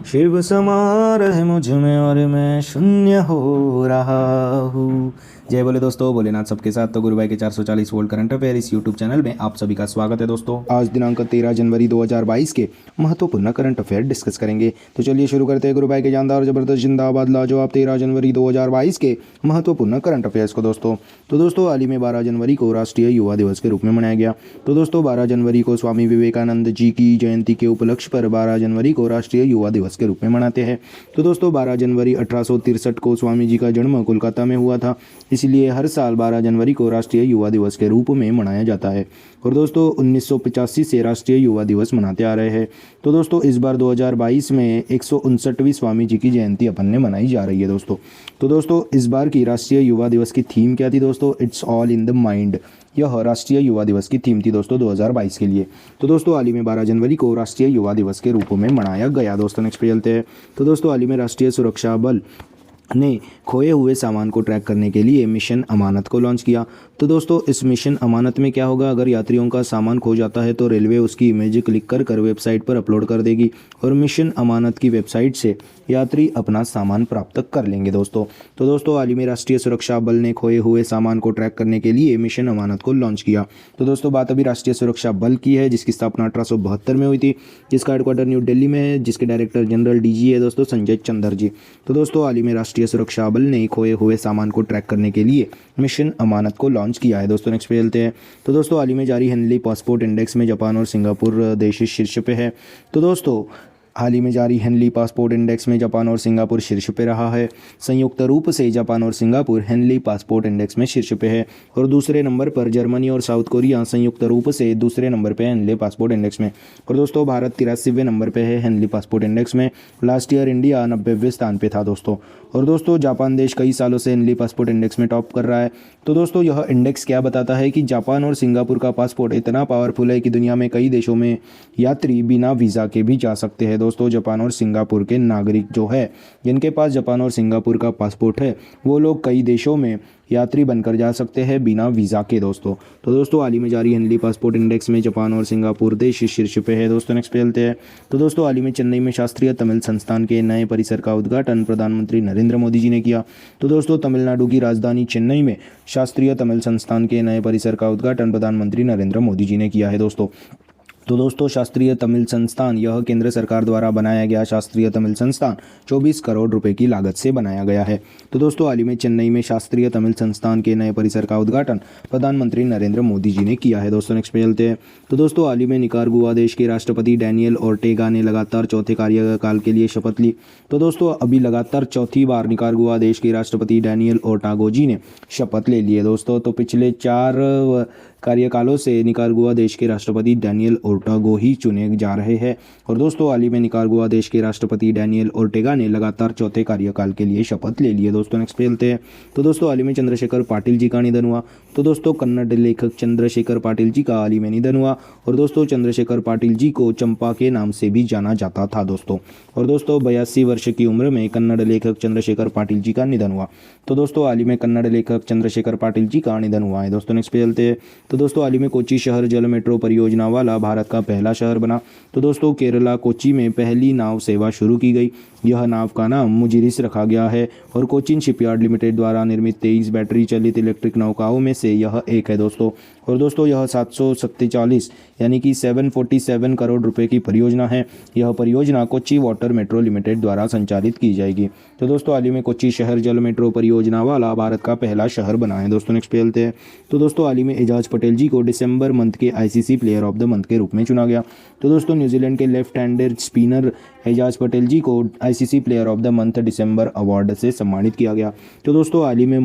शिव समा रहे मुझ में और मैं शून्य हो रहा हूँ। जय बोले दोस्तों, भोलेनाथ सबके साथ। तो गुरु भाई के 440 वोल्ट करंट अफेयर इस यूट्यूब चैनल में आप सभी का स्वागत है दोस्तों। आज दिनांक 13 जनवरी 2022 के महत्वपूर्ण करंट अफेयर डिस्कस करेंगे। तो चलिए शुरू करते हैं गुरु भाई के जानदार जबरदस्त जिंदाबाद लाजवाब 13 जनवरी 2022 के महत्वपूर्ण करंट अफेयर्स को दोस्तों। तो दोस्तों हाल ही में 12 जनवरी को राष्ट्रीय युवा दिवस के रूप में मनाया गया। तो दोस्तों 12 जनवरी को स्वामी विवेकानंद जी की जयंती के उपलक्ष्य पर 12 जनवरी को राष्ट्रीय युवा दिवस के रूप में मनाते हैं। तो दोस्तों 12 जनवरी 1863 को स्वामी जी का जन्म कोलकाता में हुआ था, इसलिए हर साल 12 जनवरी को राष्ट्रीय युवा दिवस के रूप में मनाया जाता है। और दोस्तों 1985 से राष्ट्रीय युवा दिवस मनाते आ रहे हैं। तो दोस्तों इस बार 2022 में 159वीं स्वामी जी की जयंती अपन ने मनाई जा रही है दोस्तों। तो दोस्तों इस बार की राष्ट्रीय युवा दिवस की थीम क्या थी दोस्तों? It's all in the mind. यह राष्ट्रीय युवा दिवस की थीम थी दोस्तों 2022 के लिए। तो दोस्तों हाल ही में 12 जनवरी को राष्ट्रीय युवा दिवस के रूप में मनाया गया। दोस्तों नेक्स्ट पे चलते हैं। तो दोस्तों हाल ही में राष्ट्रीय सुरक्षा बल ने खोए हुए सामान को ट्रैक करने के लिए मिशन अमानत को लॉन्च किया। तो दोस्तों इस मिशन अमानत में क्या होगा? अगर यात्रियों का सामान खो जाता है तो रेलवे उसकी इमेज क्लिक कर वेबसाइट पर अपलोड कर देगी और मिशन अमानत की वेबसाइट से यात्री अपना सामान प्राप्त कर लेंगे दोस्तों। तो दोस्तों हाल ही में राष्ट्रीय सुरक्षा बल ने खोए हुए सामान को ट्रैक करने के लिए मिशन अमानत को लॉन्च किया। तो दोस्तों बात अभी राष्ट्रीय सुरक्षा बल की है, जिसकी स्थापना 1872 में हुई थी, जिसका हेडक्वार्टर न्यू दिल्ली में है, जिसके डायरेक्टर जनरल डीजी है दोस्तों संजय चंद्र जी। तो दोस्तों हाल ही में राष्ट्रीय सुरक्षा बल ने खोए हुए सामान को ट्रैक करने के लिए मिशन अमानत को लॉन्च किया है। दोस्तों नेक्स्ट पे चलते हैं। तो दोस्तों हाल ही में जारी हेनली पासपोर्ट इंडेक्स में जापान और सिंगापुर देश शीर्ष पे है। तो दोस्तों हाल ही में जारी हेनली पासपोर्ट इंडेक्स में जापान और सिंगापुर शीर्ष पे रहा है। संयुक्त रूप से जापान और सिंगापुर हेनली पासपोर्ट इंडेक्स में शीर्ष पे है और दूसरे नंबर पर जर्मनी और साउथ कोरिया संयुक्त रूप से दूसरे नंबर पे है हेनली पासपोर्ट इंडेक्स में। और दोस्तों भारत 83वें नंबर पे है हेनली पासपोर्ट इंडेक्स में। लास्ट ईयर इंडिया 90वें स्थान पे था दोस्तों। और दोस्तों जापान देश कई सालों से हेनली पासपोर्ट इंडेक्स में टॉप कर रहा है। तो दोस्तों यह इंडेक्स क्या बताता है कि जापान और सिंगापुर का पासपोर्ट इतना पावरफुल है कि दुनिया में कई देशों में यात्री बिना वीज़ा के भी जा सकते हैं दोस्तों। जापान और सिंगापुर के नागरिक जो है, जिनके पास जापान और सिंगापुर का पासपोर्ट है, वो लोग कई देशों में यात्री बनकर जा सकते हैं बिना वीज़ा के दोस्तों। तो दोस्तों हाल ही में जारी हेनली पासपोर्ट इंडेक्स में जापान और सिंगापुर देश शीर्ष पे है। दोस्तों नेक्स्ट पे चलते हैं। तो दोस्तों हाल ही में चेन्नई में शास्त्रीय तमिल संस्थान के नए परिसर का उद्घाटन प्रधानमंत्री नरेंद्र मोदी जी ने किया। तो दोस्तों तमिलनाडु की राजधानी चेन्नई में शास्त्रीय तमिल संस्थान के नए परिसर का उद्घाटन प्रधानमंत्री नरेंद्र मोदी जी ने किया है दोस्तों। तो दोस्तों शास्त्रीय तमिल संस्थान यह केंद्र सरकार द्वारा बनाया गया शास्त्रीय तमिल संस्थान 24 करोड़ रुपए की लागत से बनाया गया है। तो दोस्तों हाल ही में चेन्नई में शास्त्रीय तमिल संस्थान के नए परिसर का उद्घाटन प्रधानमंत्री नरेंद्र मोदी जी ने किया है। दोस्तों नेक्स्ट पे चलते हैं। तो दोस्तों हाल ही में निकारागुआ देश के राष्ट्रपति डैनियल ओर्टेगा ने लगातार चौथे कार्यकाल के लिए शपथ ली। तो दोस्तों अभी लगातार चौथी बार निकारागुआ देश के राष्ट्रपति डैनियल ओर्टेगा जी ने शपथ ले ली है दोस्तों। तो पिछले 4 कार्यकालों से निकारागुआ देश के राष्ट्रपति डैनियल ओर्टेगा ही चुने जा रहे हैं। और दोस्तों हाल ही में निकारागुआ देश के राष्ट्रपति डैनियल ओर्टेगा ने लगातार चौथे कार्यकाल के लिए शपथ ले ली है। दोस्तों नेक्स्ट पे चलते हैं। तो दोस्तों हाल ही में चंद्रशेखर पाटिल जी का निधन हुआ। तो दोस्तों कन्नड़ लेखक चंद्रशेखर पाटिल जी का हाल ही में निधन हुआ। और दोस्तों चंद्रशेखर पाटिल जी को चंपा के नाम से भी जाना जाता था दोस्तों। और दोस्तों 82 वर्ष की उम्र में कन्नड़ लेखक चंद्रशेखर पाटिल जी का निधन हुआ। तो दोस्तों हाल ही में कन्नड़ लेखक चंद्रशेखर पाटिल जी का निधन हुआ है। दोस्तों नेक्स्ट पे चलते हैं। तो दोस्तों हाल ही में कोच्चि शहर जल मेट्रो परियोजना वाला भारत का पहला शहर बना। तो दोस्तों केरला कोच्चि में पहली नाव सेवा शुरू की गई। यह नाव का नाम मुजिरिस रखा गया है और कोचिन शिपयार्ड लिमिटेड द्वारा निर्मित 23 बैटरी चलित इलेक्ट्रिक नौकाओं में से यह एक है दोस्तों। और दोस्तों यह 747 यानी कि 747 करोड़ रुपए की परियोजना है। यह परियोजना कोच्चि वाटर मेट्रो लिमिटेड द्वारा संचालित की जाएगी। तो दोस्तों हाल ही में कोच्चि शहर जल मेट्रो परियोजना वाला भारत का पहला शहर बना है। दोस्तों नेक्स्ट पे चलते हैं। तो दोस्तों हाल ही में एजाज पटेल जी को दिसंबर मंथ के ICC player of the month के रूप में चुना गया। तो दोस्तों न्यूजीलैंड के left handed spinner Ejaz Patel जी को ICC player of the month December award से सम्मानित किया गया। तो दोस्तों हाल ही में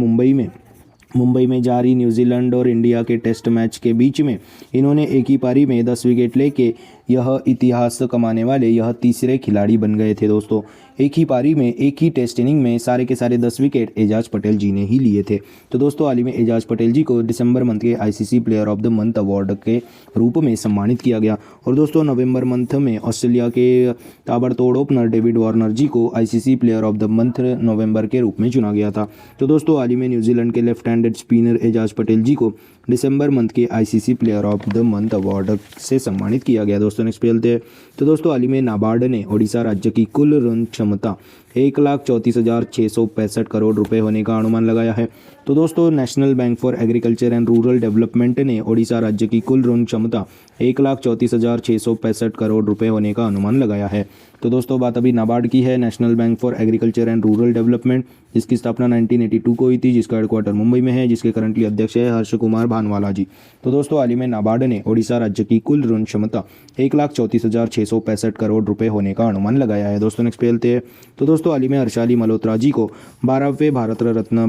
मुंबई में जारी न्यूजीलैंड और इंडिया के टेस्ट मैच के बीच में इन्होंने एक ही पारी में 10 विकेट लेके यह इतिहास कमाने वाले यह तीसरे खिलाड़ी बन गए थे दोस्तों। एक ही पारी में एक ही टेस्ट इनिंग में सारे के सारे 10 विकेट एजाज पटेल जी ने ही लिए थे। तो दोस्तों हाल ही में एजाज पटेल जी को दिसंबर मंथ के ICC player of the month award के रूप में सम्मानित किया गया। और दोस्तों नवंबर मंथ में ऑस्ट्रेलिया के ताबड़तोड़ ओपनर डेविड वार्नर जी को ICC player of the month नवंबर के रूप में चुना गया था। तो दोस्तों हाल ही में न्यूजीलैंड के left handed spinner Ejaz Patel जी को दिसंबर मंथ के ICC player of the month award से सम्मानित किया गया। दोस्तों नेक्स्ट खेलते हैं। तो दोस्तों हाल ही में नाबार्ड ने ओडिशा राज्य की कुल ऋण क्षमता 1,34,665 करोड़ रुपए होने का अनुमान लगाया है। तो दोस्तों national bank for agriculture and rural development ने ओडिशा राज्य की कुल ऋण क्षमता 1,34,665 करोड़ रुपए होने का अनुमान लगाया है। तो दोस्तों बात अभी नाबार्ड की है, national bank for agriculture and rural development, जिसकी स्थापना 1982 को हुई थी, जिसका हेडक्वार्टर मुंबई में है, जिसके करंटली अध्यक्ष है हर्ष कुमार भानवाला जी। तो दोस्तों हाल ही में नाबार्ड ने ओडिशा राज्य की कुल ऋण क्षमता 1,34,665 करोड़ रुपए होने का अनुमान लगाया है। दोस्तों नेक्स्ट खेलते हैं। तो दोस्तों हाल ही में हर्षाली मल्होत्रा जी को 12वें भारत रत्न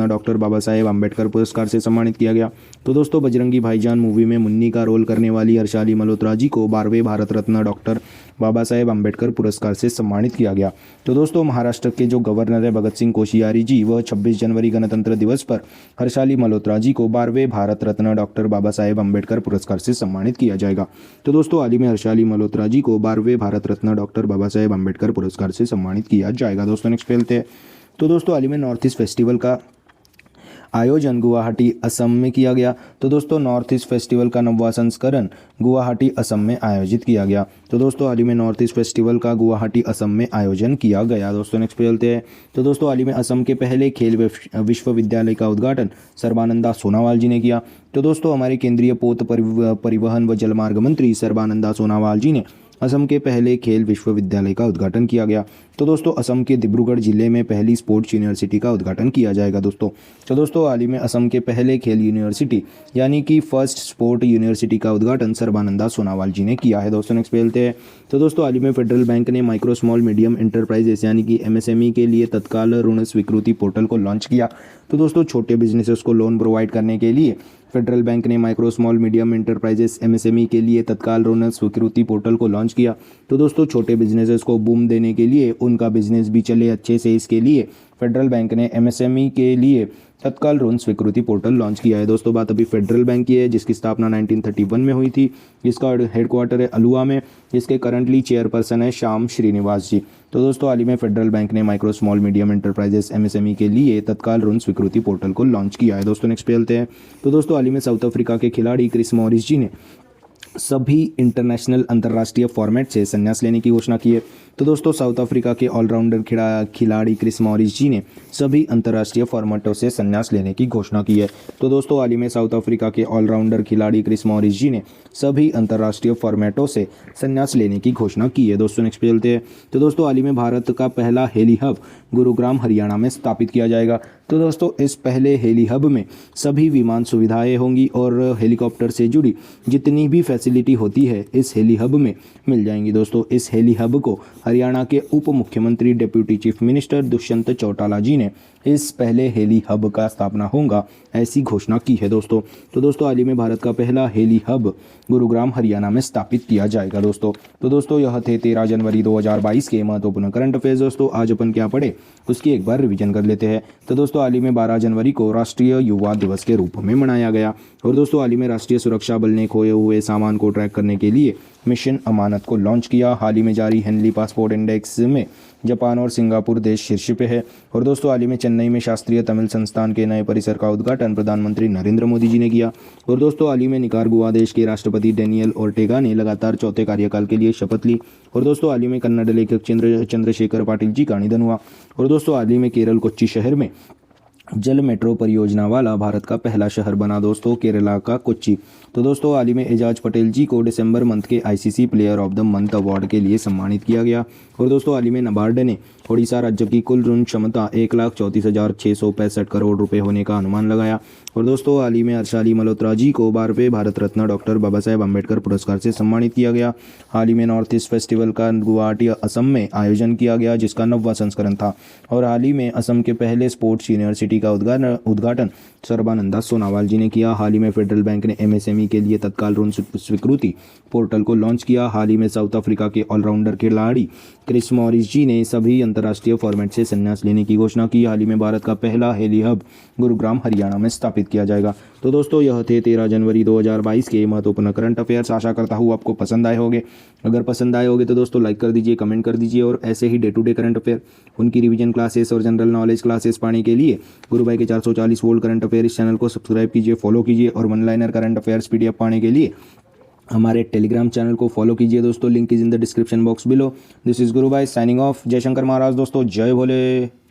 डॉक्टर बाबा साहेब अम्बेडकर पुरस्कार से सम्मानित किया गया। तो दोस्तों बजरंगी भाईजान मूवी में मुन्नी का रोल करने वाली हर्षाली मल्होत्रा जी को 12वें भारत रत्न डॉक्टर बाबा साहेब अम्बेडकर पुरस्कार से सम्मानित किया गया। तो दोस्तों महाराष्ट्र के जो गवर्नर है भगत सिंह कोश्यारी जी, वह 26 जनवरी गणतंत्र दिवस पर हर्षाली मल्होत्रा जी को 12वें भारत रत्न डॉक्टर बाबा साहेब अम्बेडकर पुरस्कार से सम्मानित किया जाएगा। तो दोस्तों हाल ही में हर्षाली मल्होत्रा जी को 12वें भारत रत्न डॉक्टर बाबा साहेब अम्बेडकर पुरस्कार से सम्मानित किया जाएगा। दोस्तों नेक्स्ट खेलते हैं। तो दोस्तों हाल ही में नॉर्थ ईस्ट फेस्टिवल का आयोजन गुवाहाटी असम में किया गया। तो दोस्तों नॉर्थ ईस्ट फेस्टिवल का 9वां संस्करण गुवाहाटी असम में आयोजित किया गया। तो दोस्तों हाल ही में नॉर्थ ईस्ट फेस्टिवल का गुवाहाटी असम में आयोजन किया गया। दोस्तों नेक्स्ट पे चलते हैं। तो दोस्तों हाल ही में असम के पहले खेल विश्वविद्यालय का उद्घाटन सर्बानंदा सोनोवाल जी ने किया। तो दोस्तों हमारे केंद्रीय पोत परिवहन व जलमार्ग मंत्री सर्बानंदा सोनोवाल जी ने असम के पहले खेल विश्वविद्यालय का उद्घाटन किया गया। तो दोस्तों असम के डिब्रूगढ़ जिले में पहली स्पोर्ट्स यूनिवर्सिटी का उद्घाटन किया जाएगा। दोस्तों तो दोस्तों हाल ही में असम के पहले खेल यूनिवर्सिटी यानी कि फर्स्ट स्पोर्ट यूनिवर्सिटी का उद्घाटन सर्बानंदा सोनोवाल जी ने किया है। दोस्तों नेक्स्ट खेलते हैं। तो दोस्तों हाल ही में फेडरल बैंक ने माइक्रो स्मॉल मीडियम एंटरप्राइजेस यानी कि एमएसएमई के लिए तत्काल ऋण स्वीकृति पोर्टल को लॉन्च किया। तो दोस्तों छोटे बिजनेसेस को लोन प्रोवाइड करने के लिए फेडरल बैंक ने micro small medium enterprises MSME के लिए तत्काल ऋण स्वीकृति पोर्टल को लॉन्च किया। तो दोस्तों छोटे बिजनेसेस को बूम देने के लिए, उनका बिजनेस भी चले अच्छे से, इसके लिए फेडरल बैंक ने एमएसएमई के लिए तत्काल ऋण स्वीकृति पोर्टल लॉन्च किया है। दोस्तों बात अभी फेडरल बैंक की है, जिसकी स्थापना 1931 में हुई थी, जिसका हेडक्वार्टर है अलुआ में, जिसके करंटली चेयरपर्सन है श्याम श्रीनिवास जी। तो दोस्तों हाल ही में फेडरल बैंक ने micro small medium enterprises MSME के लिए तत्काल ऋण स्वीकृति पोर्टल को लॉन्च किया है। दोस्तों नेक्स्ट पे चलते हैं। तो दोस्तों हाल ही में साउथ अफ्रीका के खिलाड़ी क्रिस मॉरिस जी ने सभी इंटरनेशनल अंतर्राष्ट्रीय फॉर्मेट से संन्यास लेने की घोषणा की है। तो दोस्तों साउथ अफ्रीका के ऑलराउंडर खिलाड़ी क्रिस मॉरिस जी ने सभी अंतर्राष्ट्रीय फॉर्मेटों से संन्यास लेने की घोषणा की है। तो दोस्तों हाल ही में साउथ अफ्रीका के ऑलराउंडर खिलाड़ी क्रिस मॉरिस जी ने सभी अंतर्राष्ट्रीय फॉर्मेटों से संन्यास लेने की घोषणा की है। दोस्तों नेक्स्ट पे चलते हैं। तो दोस्तों हाल ही में भारत का पहला हेली हब गुरुग्राम हरियाणा में स्थापित किया जाएगा। तो दोस्तों इस पहले हेली हब में सभी विमान सुविधाएं होंगी और हेलीकॉप्टर से जुड़ी जितनी भी फैसिलिटी होती है इस हेली हब में मिल जाएंगी। दोस्तों इस हेली हब को हरियाणा के उप मुख्यमंत्री deputy chief minister Dushyant Chautala ji ने इस पहले हेली हब का स्थापना होगा ऐसी घोषणा की है। दोस्तों तो दोस्तों हाल ही में भारत का पहला हेली हब गुरुग्राम हरियाणा में स्थापित किया जाएगा। दोस्तों तो दोस्तों यह थे 13 जनवरी 2022 के महत्वपूर्ण करंट अफेयर्स। दोस्तों आज अपन क्या पढ़े उसकी एक बार रिवीजन कर लेते हैं। तो दोस्तों हाल ही में 12 जनवरी को राष्ट्रीय युवा दिवस के रूप में मनाया गया। और दोस्तों हाल ही में राष्ट्रीय सुरक्षा बल ने खोए हुए सामान को ट्रैक करने के लिए मिशन अमानत को लॉन्च किया। हाल ही में जारी हेनली पासपोर्ट इंडेक्स में जापान और सिंगापुर देश शीर्ष पे है। और दोस्तों हाल ही में चेन्नई में शास्त्रीय तमिल संस्थान के नए परिसर का उद्घाटन प्रधानमंत्री नरेंद्र मोदी जी ने किया। और दोस्तों हाल ही में निकारागुआ देश के राष्ट्रपति डेनियल ओर्टेगा ने लगातार चौथे कार्यकाल के लिए शपथ ली। और दोस्तों हाल ही में कन्नड़ लेखक चंद्रशेखर पाटिल जी का निधन हुआ। और दोस्तों हाल ही में केरल कोच्चि शहर में जल मेट्रो परियोजना वाला भारत का पहला शहर बना दोस्तों केरला का कोच्चि। तो दोस्तों हाल ही में एजाज पटेल जी को दिसंबर मंथ के ICC player of the month award के लिए सम्मानित किया गया। और दोस्तों हाल ही में नाबार्ड ने ओडिशा राज्य की कुल ऋण क्षमता 1,34,665 करोड़ रुपए होने का अनुमान लगाया। और दोस्तों हाल ही में हर्षाली मल्होत्रा जी को 12वें भारत रत्न डॉक्टर बाबा साहेब अम्बेडकर पुरस्कार से सम्मानित किया गया। हाल ही में नॉर्थ ईस्ट फेस्टिवल का गुवाहाटी असम में आयोजन किया गया, जिसका 9वां संस्करण था। और हाल ही में असम के पहले स्पोर्ट्स यूनिवर्सिटी का उद्घाटन सर्बानंदा सोनोवाल जी ने किया। हाल ही में फेडरल बैंक ने MSME के लिए तत्काल ऋण स्वीकृति पोर्टल को लॉन्च किया। हाल ही में साउथ अफ्रीका के ऑलराउंडर खिलाड़ी क्रिस मॉरिस जी ने सभी अंतर्राष्ट्रीय फॉर्मेट से संन्यास लेने की घोषणा की। हाल ही में भारत का पहला हेली हब गुरुग्राम हरियाणा में स्थापित किया जाएगा। तो दोस्तों यह थे 13 जनवरी 2022 के महत्वपूर्ण करंट अफेयर्स। आशा करता हूँ आपको पसंद आए होंगे। अगर पसंद आए होंगे तो दोस्तों लाइक कर दीजिए, कमेंट कर दीजिए। और ऐसे ही day to day current affair, उनकी रिवीजन क्लासेस और जनरल नॉलेज क्लासेस पाने के लिए गुरु भाई के 440 वोल्ट करंट अफेयर इस चैनल को सब्सक्राइब कीजिए, फॉलो कीजिए। और one liner current affairs PDF पाने के लिए हमारे टेलीग्राम चैनल को फॉलो कीजिए दोस्तों। Link is in the description box below. This is गुरु भाई साइनिंग ऑफ। जय शंकर महाराज दोस्तों, जय भोले।